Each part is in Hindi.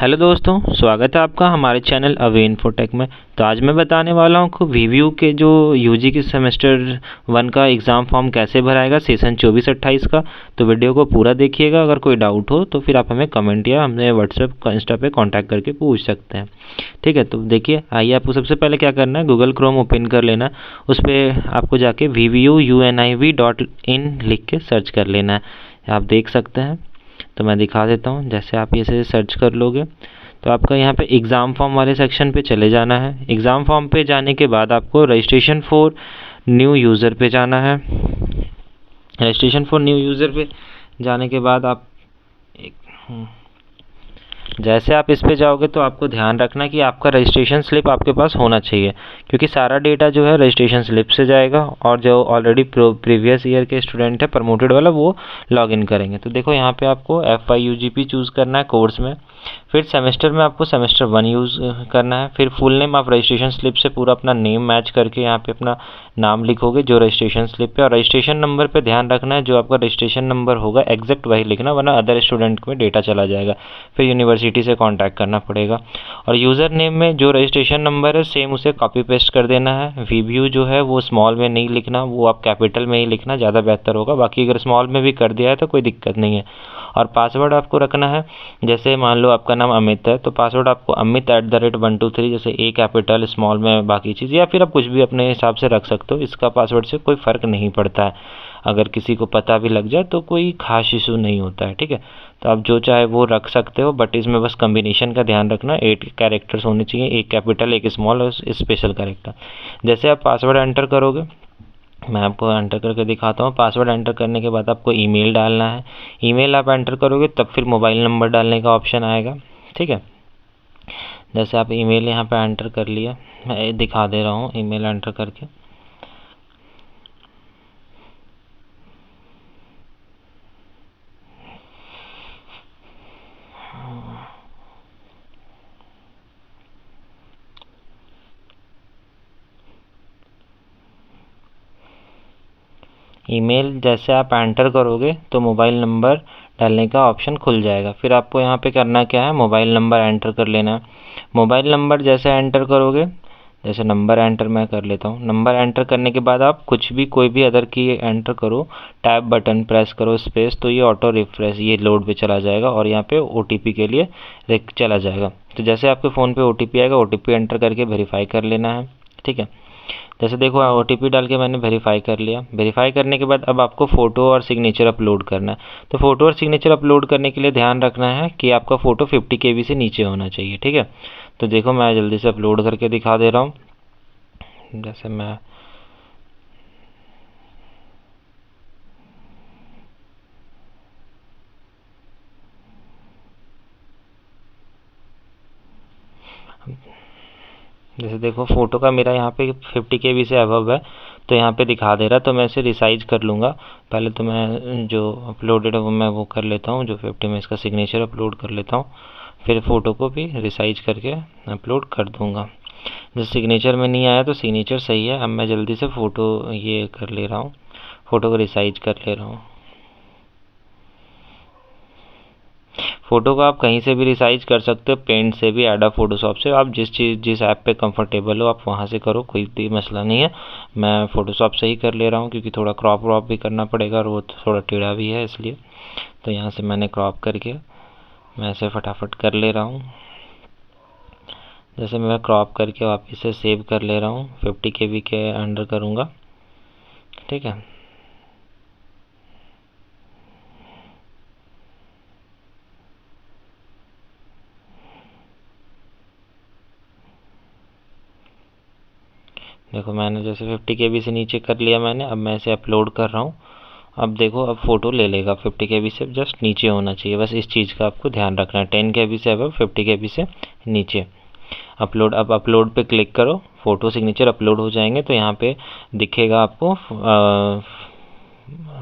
हेलो दोस्तों, स्वागत है आपका हमारे चैनल अवे इन्फोटेक में। तो आज मैं बताने वाला हूँ कि वीवीयू के जो यूजी के सेमेस्टर 1 का एग्ज़ाम फॉर्म कैसे भराएगा सेशन 24-28 का। तो वीडियो को पूरा देखिएगा। अगर कोई डाउट हो तो फिर आप हमें कमेंट या हमें व्हाट्सएप इंस्टा पे कांटेक्ट करके पूछ सकते हैं। ठीक है, तो देखिए, आइए आपको सबसे पहले क्या करना है, गूगल क्रोम ओपन कर लेना। उस पर आपको जाके VVUUNIV.in लिख के सर्च कर लेना है। आप देख सकते हैं, तो मैं दिखा देता हूँ। जैसे आप इसे सर्च कर लोगे तो आपका यहाँ पे एग्ज़ाम फॉर्म वाले सेक्शन पे चले जाना है। एग्ज़ाम फॉर्म पे जाने के बाद आपको रजिस्ट्रेशन फॉर न्यू यूज़र पे जाना है। रजिस्ट्रेशन फॉर न्यू यूज़र पे जाने के बाद आप जैसे आप इस पे जाओगे तो आपको ध्यान रखना कि आपका रजिस्ट्रेशन स्लिप आपके पास होना चाहिए, क्योंकि सारा डेटा जो है रजिस्ट्रेशन स्लिप से जाएगा और जो ऑलरेडी प्रीवियस ईयर के स्टूडेंट है प्रमोटेड वाला वो लॉगिन करेंगे। तो देखो, यहाँ पे आपको FYUGP चूज़ करना है कोर्स में। फिर सेमेस्टर में आपको सेमेस्टर 1 यूज़ करना है। फिर फुल नेम आप रजिस्ट्रेशन स्लिप से पूरा अपना नेम मैच करके यहाँ पे अपना नाम लिखोगे जो रजिस्ट्रेशन स्लिप पे, और रजिस्ट्रेशन नंबर पे ध्यान रखना है जो आपका रजिस्ट्रेशन नंबर होगा एग्जैक्ट वही लिखना, वरना अदर स्टूडेंट में डेटा चला जाएगा। फिर यूनिवर्सिटी से कांटेक्ट करना पड़ेगा। और यूज़र नेम में जो रजिस्ट्रेशन नंबर है सेम उसे कॉपी पेस्ट कर देना है। वीवीयू जो है वो स्मॉल में नहीं लिखना, वो आप कैपिटल में ही लिखना, ज़्यादा बेहतर होगा। बाकी अगर स्मॉल में भी कर दिया है तो कोई दिक्कत नहीं है। और पासवर्ड आपको रखना है, जैसे मान लो आपका नाम अमित है तो पासवर्ड आपको amit@123, जैसे ए कैपिटल स्मॉल में बाकी चीज़, या फिर आप कुछ भी अपने हिसाब से रख सकते हो। इसका पासवर्ड से कोई फ़र्क नहीं पड़ता है, अगर किसी को पता भी लग जाए तो कोई खास इशू नहीं होता है। ठीक है, तो आप जो चाहे वो रख सकते हो, बट इसमें बस कम्बिनेशन का ध्यान रखना। 8 कैरेक्टर्स होने चाहिए, एक कैपिटल एक स्मॉल और स्पेशल कैरेक्टर। जैसे आप पासवर्ड एंटर करोगे, मैं आपको एंटर करके दिखाता हूँ। पासवर्ड एंटर करने के बाद आपको ईमेल डालना है। ईमेल आप एंटर करोगे तब फिर मोबाइल नंबर डालने का ऑप्शन आएगा। ठीक है, जैसे आप ईमेल यहाँ पे एंटर कर लिया, मैं दिखा दे रहा हूँ ईमेल एंटर करके। ईमेल जैसे आप एंटर करोगे तो मोबाइल नंबर डालने का ऑप्शन खुल जाएगा। फिर आपको यहाँ पे करना क्या है, मोबाइल नंबर एंटर कर लेना है। मोबाइल नंबर जैसे एंटर करोगे, जैसे नंबर एंटर मैं कर लेता हूँ। नंबर एंटर करने के बाद आप कुछ भी कोई भी अदर की एंटर करो, टैब बटन प्रेस करो स्पेस, तो ये ऑटो रिफ्रेश ये लोड पे चला जाएगा और यहाँ पे OTP के लिए चला जाएगा। तो जैसे आपके फ़ोन पे OTP आएगा, OTP एंटर करके वेरीफाई कर लेना है। ठीक है, जैसे देखो OTP डाल के मैंने वेरीफाई कर लिया। वेरीफाई करने के बाद अब आपको फ़ोटो और सिग्नेचर अपलोड करना है। तो फ़ोटो और सिग्नेचर अपलोड करने के लिए ध्यान रखना है कि आपका फ़ोटो 50 KB से नीचे होना चाहिए। ठीक है, तो देखो मैं जल्दी से अपलोड करके दिखा दे रहा हूँ। जैसे मैं जैसे देखो फ़ोटो का मेरा यहाँ पे 50 KB से अबव है, तो यहाँ पे दिखा दे रहा है। तो मैं इसे रिसाइज कर लूँगा। पहले तो मैं जो अपलोडेड है वो मैं वो कर लेता हूँ, जो 50 में इसका सिग्नेचर अपलोड कर लेता हूँ। फिर फ़ोटो को भी रिसाइज करके अपलोड कर दूँगा। जैसे सिग्नेचर में नहीं आया तो सिग्नेचर सही है। अब मैं जल्दी से फ़ोटो ये कर ले रहा हूँ, फ़ोटो को रिसाइज कर ले रहा हूँ। फ़ोटो को आप कहीं से भी रिसाइज कर सकते हो, पेंट से भी, एडोब फोटोशॉप से। आप जिस ऐप पे कंफर्टेबल हो आप वहाँ से करो, कोई भी मसला नहीं है। मैं फ़ोटोशॉप से ही कर ले रहा हूँ, क्योंकि थोड़ा क्रॉप व्रॉप भी करना पड़ेगा और वो थोड़ा टेढ़ा भी है इसलिए। तो यहाँ से मैंने क्रॉप करके मैं ऐसे फटाफट कर ले रहा हूँ। जैसे मैं क्रॉप करके वापस से सेव कर ले रहा हूँ, 50 KB के अंडर करूँगा। ठीक है, देखो मैंने जैसे 50 KB से नीचे कर लिया मैंने। अब मैं इसे अपलोड कर रहा हूँ। अब देखो, अब फ़ोटो ले लेगा। 50 KB से जस्ट नीचे होना चाहिए, बस इस चीज़ का आपको ध्यान रखना है। 10 KB से अब 50 KB से नीचे अपलोड। अब अपलोड पे क्लिक करो, फ़ोटो सिग्नेचर अपलोड हो जाएंगे। तो यहाँ पे दिखेगा आपको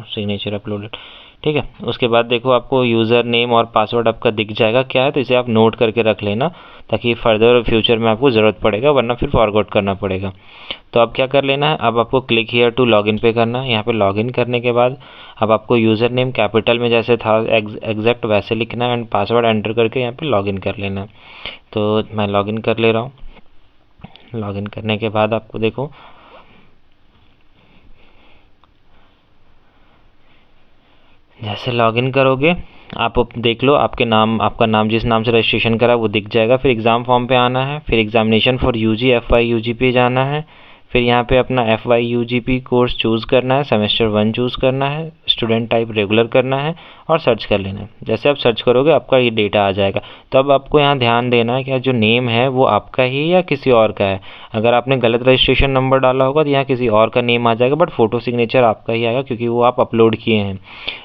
सिग्नेचर अपलोडेड। ठीक है। उसके बाद देखो आपको यूज़र नेम और पासवर्ड आपका दिख जाएगा क्या है, तो इसे आप नोट करके रख लेना ताकि फर्दर फ्यूचर में आपको ज़रूरत पड़ेगा, वरना फिर फॉरगॉट करना पड़ेगा। तो अब क्या कर लेना है, अब आपको क्लिक हियर टू लॉगिन पे करना है। यहाँ पे लॉगिन करने के बाद अब आपको यूज़र नेम कैपिटल में जैसे था एग्जैक्ट वैसे लिखना है एंड पासवर्ड एंटर करके यहाँ पे लॉगिन कर लेना है। तो मैं लॉगिन कर ले रहा हूँ। लॉगिन करने के बाद आपको देखो जैसे लॉगिन करोगे आप देख लो आपके नाम, आपका नाम जिस नाम से रजिस्ट्रेशन करा वो दिख जाएगा। फिर एग्ज़ाम फॉर्म पे आना है, फिर examination for UG FY UG पे जाना है। फिर यहाँ पे अपना FY UGP कोर्स चूज़ करना है, सेमेस्टर 1 चूज़ करना है, स्टूडेंट टाइप रेगुलर करना है और सर्च कर लेना है। जैसे आप सर्च करोगे आपका ये डेटा आ जाएगा। तो अब आपको यहाँ ध्यान देना है कि जो नेम है वो आपका ही या किसी और का है। अगर आपने गलत रजिस्ट्रेशन नंबर डाला होगा तो यहाँ किसी और का नेम आ जाएगा, बट फ़ोटो सिग्नेचर आपका ही आएगा क्योंकि वो आप अपलोड किए हैं।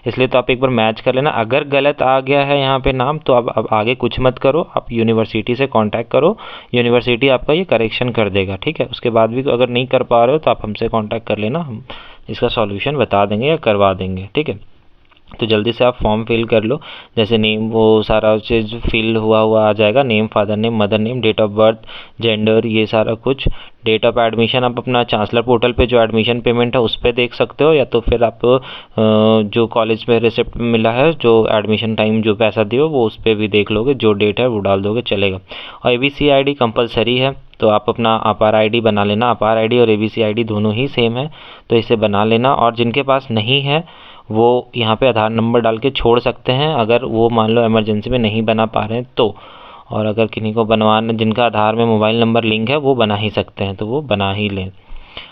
इसलिए तो आप एक बार मैच कर लेना। अगर गलत आ गया है यहाँ पे नाम तो अब आगे कुछ मत करो, आप यूनिवर्सिटी से कांटेक्ट करो, यूनिवर्सिटी आपका ये करेक्शन कर देगा। ठीक है। उसके बाद भी अगर नहीं कर पा रहे हो तो आप हमसे कांटेक्ट कर लेना, हम इसका सॉल्यूशन बता देंगे या करवा देंगे। ठीक है। तो जल्दी से आप फॉर्म फिल कर लो। जैसे नेम वो सारा चीज़ फिल हुआ आ जाएगा, name, father name, mother name, date of birth, gender, ये सारा कुछ। डेट ऑफ एडमिशन आप अपना चांसलर पोर्टल पे जो एडमिशन पेमेंट है उस पर देख सकते हो, या तो फिर आप जो कॉलेज में रिसिप्ट मिला है जो एडमिशन टाइम जो पैसा दियो वो उस पर भी देख लोगे, जो डेट है वो डाल दोगे चलेगा। और ABC ID कंपलसरी है, तो आप अपना अपार ID बना लेना। अपार ID और ABC ID दोनों ही सेम है, तो इसे बना लेना। और जिनके पास नहीं है वो यहाँ पे आधार नंबर डाल के छोड़ सकते हैं, अगर वो मान लो इमरजेंसी में नहीं बना पा रहे हैं तो। और अगर किन्हीं को बनवाना, जिनका आधार में मोबाइल नंबर लिंक है वो बना ही सकते हैं, तो वो बना ही लें।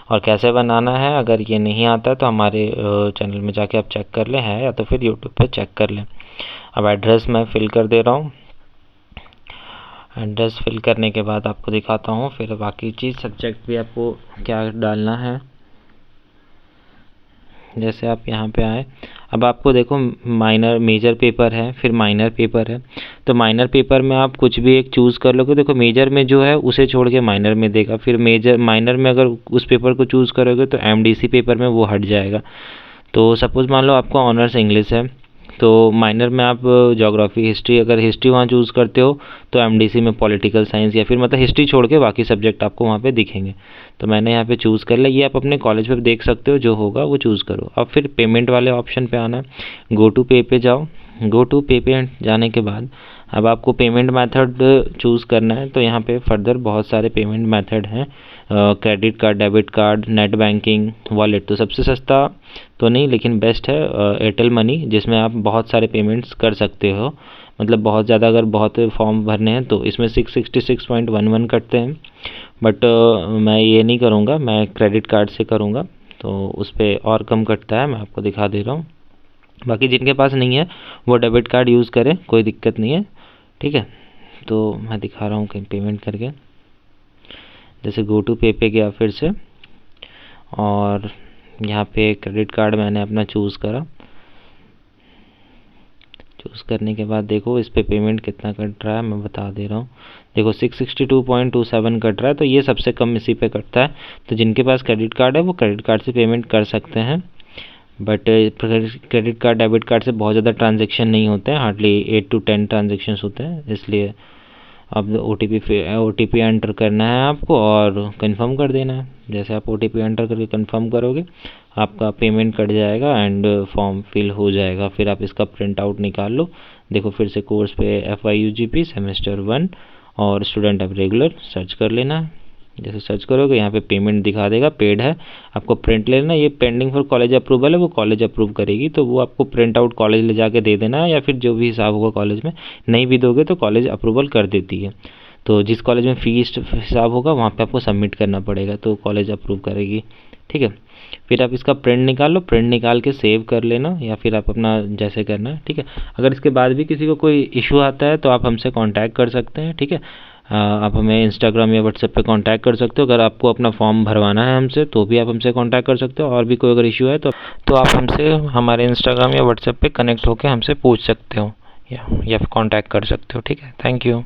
और कैसे बनाना है अगर ये नहीं आता है तो हमारे चैनल में जाके आप चेक कर लें, है या तो फिर यूट्यूब पे चेक कर लें। अब एड्रेस मैं फिल कर दे रहा हूँ। एड्रेस फिल करने के बाद आपको दिखाता हूँ फिर बाकी चीज़। सब्जेक्ट भी आपको क्या डालना है। जैसे आप यहाँ पे आए, अब आपको देखो माइनर मेजर पेपर है, फिर माइनर पेपर है। तो माइनर पेपर में आप कुछ भी एक चूज़ कर लोगे। देखो मेजर में जो है उसे छोड़ के माइनर में देगा, फिर माइनर में अगर उस पेपर को चूज़ करोगे तो MDC पेपर में वो हट जाएगा। तो सपोज़ मान लो आपका ऑनर्स इंग्लिश है, तो माइनर में आप ज्योग्राफी, हिस्ट्री, अगर हिस्ट्री वहाँ चूज़ करते हो तो MDC में पॉलिटिकल साइंस, या फिर मतलब हिस्ट्री छोड़ के बाकी सब्जेक्ट आपको वहाँ पे दिखेंगे। तो मैंने यहाँ पे चूज़ कर लिया। ये आप अपने कॉलेज पे देख सकते हो, जो होगा वो चूज़ करो। अब फिर पेमेंट वाले ऑप्शन पे आना है, गो टू पे पे जाओ। गो टू पे पे जाने के बाद अब आपको पेमेंट मेथड चूज़ करना है। तो यहाँ पे फर्दर बहुत सारे पेमेंट मेथड हैं, credit card, debit card, net banking, wallet. तो सबसे सस्ता तो नहीं लेकिन बेस्ट है एयरटेल मनी, जिसमें आप बहुत सारे पेमेंट्स कर सकते हो। मतलब बहुत ज़्यादा अगर बहुत फॉर्म भरने हैं तो इसमें 666.11 कटते हैं, बट मैं ये नहीं करूँगा, मैं क्रेडिट कार्ड से करूँगा तो उस पर और कम कटता है। मैं आपको दिखा दे रहा हूँ। बाकी जिनके पास नहीं है वो डेबिट कार्ड यूज़ करें, कोई दिक्कत नहीं है। ठीक है। तो मैं दिखा रहा हूँ कहीं पेमेंट करके। जैसे गो टू पे पे गया फिर से, और यहाँ पे क्रेडिट कार्ड मैंने अपना चूज़ करा। चूज़ करने के बाद देखो इस पे पेमेंट कितना कट रहा है, मैं बता दे रहा हूँ। देखो 662.27 कट रहा है, तो ये सबसे कम इसी पे कटता है। तो जिनके पास क्रेडिट कार्ड है वो क्रेडिट कार्ड से पेमेंट कर सकते हैं, but credit card debit card से बहुत ज़्यादा ट्रांजेक्शन नहीं होते हैं, हार्डली 8 to 10 ट्रांजेक्शन्स होते हैं। इसलिए अब OTP एंटर करना है आपको और कंफर्म कर देना है। जैसे आप OTP एंटर करके कंफर्म करोगे आपका पेमेंट कट जाएगा एंड फॉर्म फिल हो जाएगा। फिर आप इसका प्रिंट आउट निकाल लो। देखो फिर से कोर्स पे FY UGP सेमेस्टर 1 और स्टूडेंट अब रेगुलर सर्च कर लेना है। जैसे सर्च करोगे यहाँ पे पेमेंट दिखा देगा, पेड है। आपको प्रिंट लेना, ये पेंडिंग फॉर कॉलेज अप्रूवल है, वो कॉलेज अप्रूव करेगी, तो वो आपको प्रिंट आउट कॉलेज ले जाके दे देना है, या फिर जो भी हिसाब होगा कॉलेज में। नहीं भी दोगे तो कॉलेज अप्रूवल कर देती है। तो जिस कॉलेज में फीस हिसाब होगा वहाँ पे आपको सबमिट करना पड़ेगा, तो कॉलेज अप्रूव करेगी। ठीक है। फिर आप इसका प्रिंट निकाल लो, प्रिंट निकाल के सेव कर लेना, या फिर आप अपना जैसे करना है। ठीक है। अगर इसके बाद भी किसी को कोई इशू आता है तो आप हमसे कांटेक्ट कर सकते हैं। ठीक है। आप हमें इंस्टाग्राम या व्हाट्सएप पे कांटेक्ट कर सकते हो। अगर आपको अपना फॉर्म भरवाना है हमसे तो भी आप हमसे कांटेक्ट कर सकते हो। और भी कोई अगर इशू है तो आप हमसे हमारे इंस्टाग्राम या व्हाट्सएप पे कनेक्ट होकर हमसे पूछ सकते हो या कांटेक्ट कर सकते हो। ठीक है। Thank you.